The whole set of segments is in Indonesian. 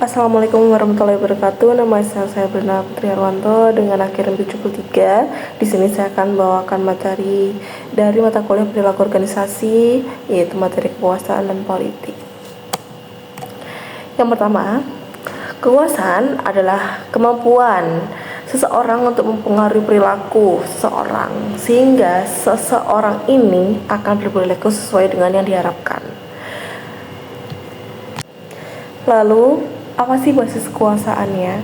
Assalamualaikum warahmatullahi wabarakatuh. Nama saya Brenda Putri Arwanto dengan akhiran 73. Di sini saya akan bawakan materi dari mata kuliah perilaku organisasi, yaitu materi kekuasaan dan politik. Yang pertama, kekuasaan adalah kemampuan seseorang untuk mempengaruhi perilaku seseorang sehingga seseorang ini akan berperilaku sesuai dengan yang diharapkan. Lalu, apa sih basis kekuasaannya?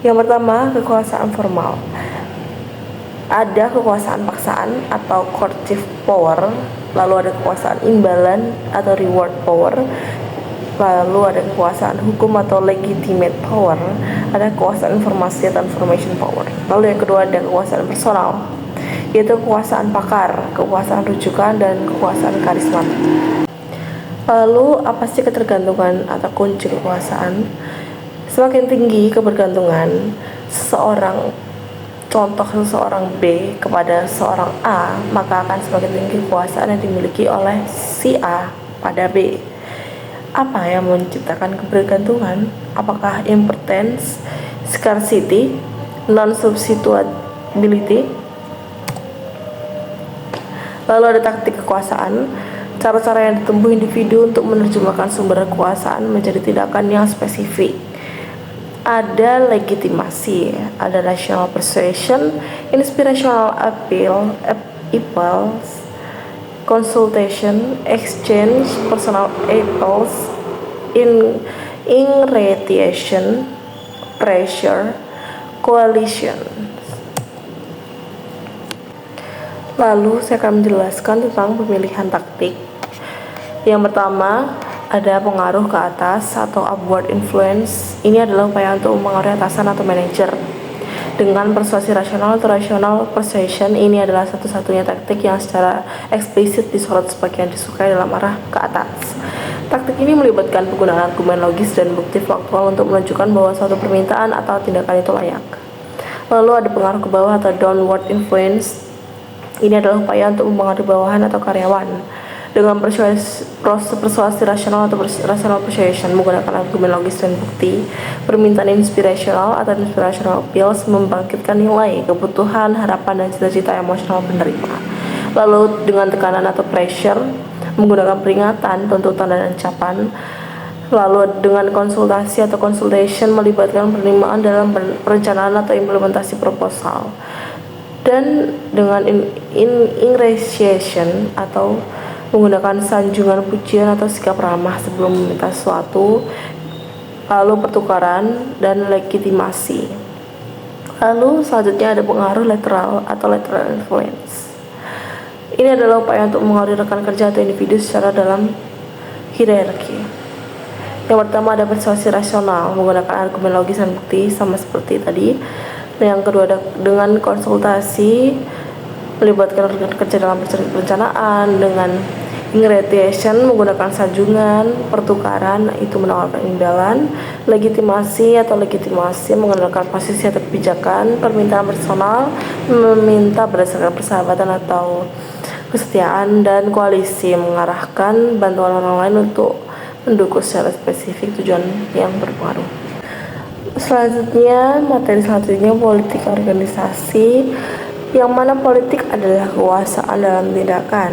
Yang pertama, kekuasaan formal. Ada kekuasaan paksaan atau coercive power, lalu ada kekuasaan imbalan atau reward power, lalu ada kekuasaan hukum atau legitimate power, ada kekuasaan informasi atau information power. Lalu yang kedua ada kekuasaan personal, yaitu kekuasaan pakar, kekuasaan rujukan, dan kekuasaan karismatik. Lalu apa sih ketergantungan atau kunci kekuasaan? Semakin tinggi kebergantungan seseorang, contoh seseorang B kepada seorang A, maka akan semakin tinggi kekuasaan yang dimiliki oleh si A pada B. Apa yang menciptakan kebergantungan? Apakah importance, scarcity, non-substitutability? Lalu ada taktik kekuasaan, cara-cara yang ditempuh individu untuk menerjemahkan sumber kekuasaan menjadi tindakan yang spesifik. Ada legitimasi, ada rational persuasion, inspirational appeal, consultation, exchange, personal impulse, irradiation, pressure, coalition. Lalu saya akan menjelaskan tentang pemilihan taktik. Yang pertama, ada pengaruh ke atas atau upward influence. Ini adalah upaya untuk mempengaruhi atasan atau manajer. Dengan persuasi rasional atau rational persuasion, ini adalah satu-satunya taktik yang secara eksplisit disorot sebagian disukai dalam arah ke atas. Taktik ini melibatkan penggunaan argumen logis dan bukti faktual untuk menunjukkan bahwa suatu permintaan atau tindakan itu layak. Lalu ada pengaruh ke bawah atau downward influence. Ini adalah upaya untuk mempengaruhi bawahan atau karyawan. Dengan persuasi rasional atau rational persuasion menggunakan argumen logis dan bukti, permintaan inspirational atau inspirational appeals membangkitkan nilai, kebutuhan, harapan, dan cita-cita emosional penerima. Lalu dengan tekanan atau pressure menggunakan peringatan, tuntutan, dan ancaman. Lalu dengan konsultasi atau consultation melibatkan penerimaan dalam perencanaan atau implementasi proposal. Dan dengan ingratiation atau menggunakan sanjungan pujian atau sikap ramah sebelum meminta sesuatu, lalu pertukaran dan legitimasi. Lalu selanjutnya ada pengaruh lateral atau lateral influence. Ini adalah upaya untuk mengaruhi rekan kerja atau individu secara dalam hierarki. Yang pertama ada persuasi rasional menggunakan argumen logis dan bukti sama seperti tadi. Yang kedua ada dengan konsultasi melibatkan rekan kerja dalam perencanaan. Dengan ingratiation menggunakan sanjungan, pertukaran itu menawarkan imbalan, legitimasi menggunakan posisi atau kebijakan, permintaan personal meminta berdasarkan persahabatan atau kesetiaan, dan koalisi mengarahkan bantuan orang lain untuk mendukung secara spesifik tujuan yang berpengaruh. Materi selanjutnya politik organisasi, yang mana politik adalah kekuasaan dalam tindakan.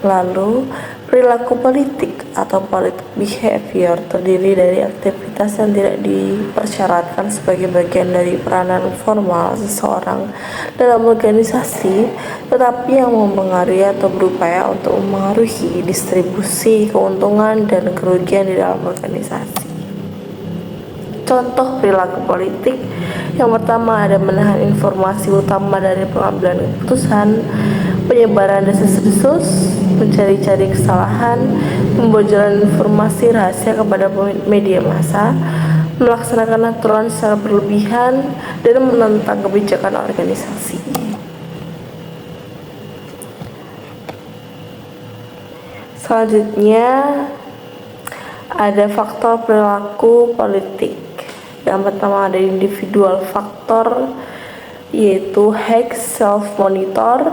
Lalu perilaku politik atau politic behavior terdiri dari aktivitas yang tidak dipersyaratkan sebagai bagian dari peranan formal seseorang dalam organisasi, tetapi yang mempengaruhi atau berupaya untuk mempengaruhi distribusi keuntungan dan kerugian di dalam organisasi. Contoh perilaku politik, yang pertama ada menahan informasi utama dari pengambilan keputusan, penyebaran desas-desus, mencari-cari kesalahan, pembocoran informasi rahasia kepada media massa, melaksanakan aturan secara berlebihan, dan menentang kebijakan organisasi. Selanjutnya ada faktor perilaku politik. Yang pertama ada individual faktor, yaitu high self-monitor,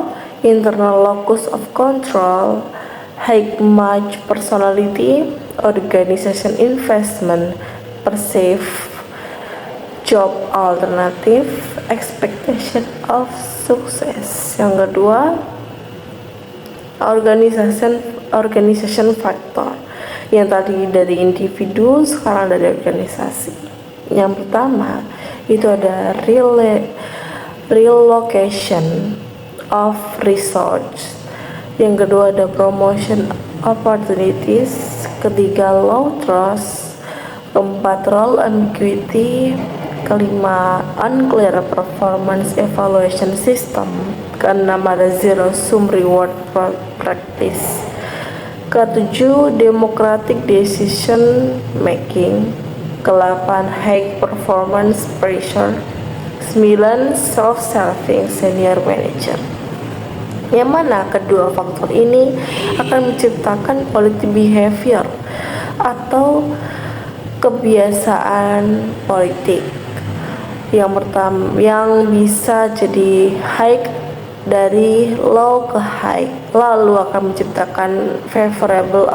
internal locus of control, high match personality, organization investment, perceive job alternative, expectation of success. Yang kedua, organization factor, yang tadi dari individu sekarang dari organisasi. Yang pertama itu ada relocation of resource. Yang kedua ada promotion opportunities. Ketiga, low trust. Keempat, role ambiguity. Kelima, unclear performance evaluation system. Keenam ada zero sum reward practice. Ketujuh, democratic decision making. Ke-8, high performance pressure. 9, self-serving senior manager. Yang mana kedua faktor ini akan menciptakan policy behavior atau kebiasaan politik. Yang pertama, yang bisa jadi high dari low ke high, lalu akan menciptakan favorable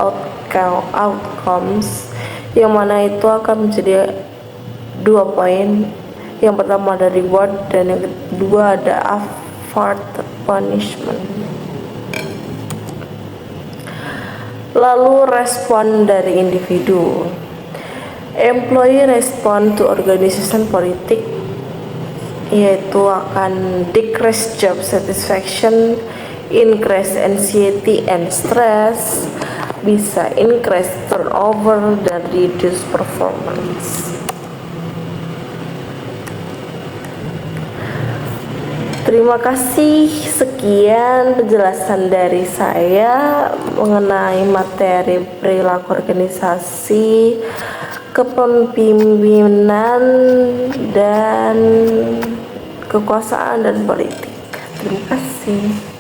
outcomes, yang mana itu akan menjadi 2 poin. Yang pertama ada reward dan yang kedua ada afford punishment. Lalu respon dari individu. Employee respond to organization politik, yaitu akan decrease job satisfaction, increase anxiety and stress, bisa increase turnover dan reduce performance. Terima kasih, sekian penjelasan dari saya mengenai materi perilaku organisasi, kepemimpinan, dan kekuasaan dan politik. Terima kasih.